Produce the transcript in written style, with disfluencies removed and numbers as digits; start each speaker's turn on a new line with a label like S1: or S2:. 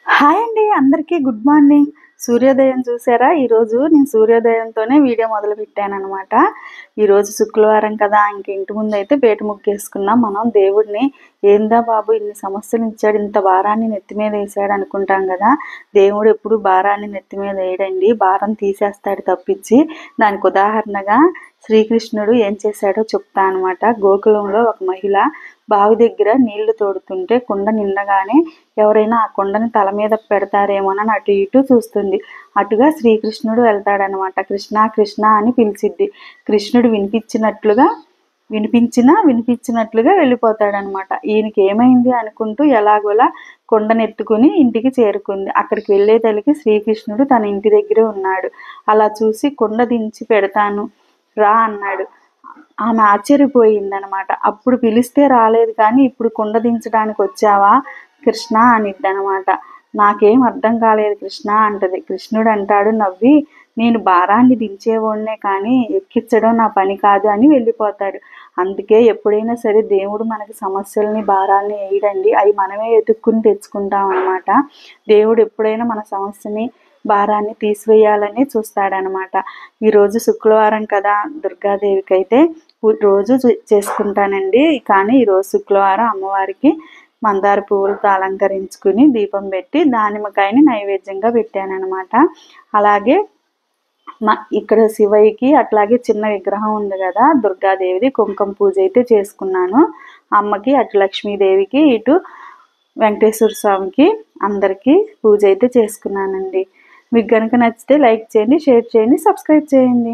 S1: Hi అండి అందరికీ good morning. సూర్యోదయం చూసారా? ఈరోజు నేను సూర్యోదయంతోనే వీడియో మొదలుపెట్టాననమాట. ఈరోజు శుక్రవారం కదా, ఇంక ఇంటి ముందైతే పీట ముగ్గేసుకున్నాం. మనం దేవుడిని ఏందా బాబు ఇన్ని సమస్యలు ఇచ్చాడు, ఇంత భారాన్ని నెత్తి మీద వేసాడు అనుకుంటాం కదా. దేవుడు ఎప్పుడు భారాన్ని నెత్తి మీద వేయడండి, భారం తీసేస్తాడు తప్పించి. దానికి ఉదాహరణగా శ్రీకృష్ణుడు ఏం చేశాడో చెప్తా అనమాట. గోకులంలో ఒక మహిళ బావి దగ్గర నీళ్లు తోడుతుంటే కుండ నిండగానే ఎవరైనా ఆ కుండని తల మీద పెడతారేమోనని అటు ఇటు చూస్తుంది. అటుగా శ్రీకృష్ణుడు వెళ్తాడనమాట. కృష్ణ కృష్ణ అని పిలిచిద్ది. కృష్ణుడు వినిపించినట్లుగా వెళ్ళిపోతాడనమాట. ఈయనకి ఏమైంది అనుకుంటూ ఎలాగోలా కొండనెత్తుకుని ఇంటికి చేరుకుంది. అక్కడికి వెళ్ళేతలికి శ్రీకృష్ణుడు తన ఇంటి దగ్గరే ఉన్నాడు. అలా చూసి కుండ దించి పెడతాను రా అన్నాడు. ఆమె ఆశ్చర్యపోయిందనమాట. అప్పుడు పిలిస్తే రాలేదు కానీ ఇప్పుడు కుండ దించడానికి వచ్చావా కృష్ణ అనిద్దనమాట. నాకేం అర్థం కాలేదు కృష్ణ అంటది. కృష్ణుడు అంటాడు నవ్వి, నేను భారాన్ని దించేవాడినే కానీ ఎక్కించడం నా పని కాదు అని వెళ్ళిపోతాడు. అందుకే ఎప్పుడైనా సరే దేవుడు మనకి సమస్యల్ని భారాల్ని వేయడండి, అవి మనమే ఎతుక్కుని తెచ్చుకుంటాం అనమాట. దేవుడు ఎప్పుడైనా మన సమస్యని భారాన్ని తీసివేయాలని చూస్తాడనమాట. ఈరోజు శుక్రవారం కదా, దుర్గాదేవికి అయితే రోజు చేసుకుంటానండి. కానీ ఈరోజు శుక్రవారం అమ్మవారికి మందార పువ్వులతో అలంకరించుకుని దీపం పెట్టి దానిమ్మకాయని నైవేద్యంగా పెట్టానమాట. అలాగే ఇక్కడ శివయ్యకి అట్లాగే చిన్న విగ్రహం ఉంది కదా దుర్గాదేవిది, కుంకుమ పూజ అయితే చేసుకున్నాను. అమ్మకి అటు లక్ష్మీదేవికి ఇటు వెంకటేశ్వర స్వామికి అందరికీ పూజ అయితే చేసుకున్నానండి. మీకు కనుక నచ్చితే లైక్ చేయండి, షేర్ చేయండి, సబ్స్క్రైబ్ చేయండి.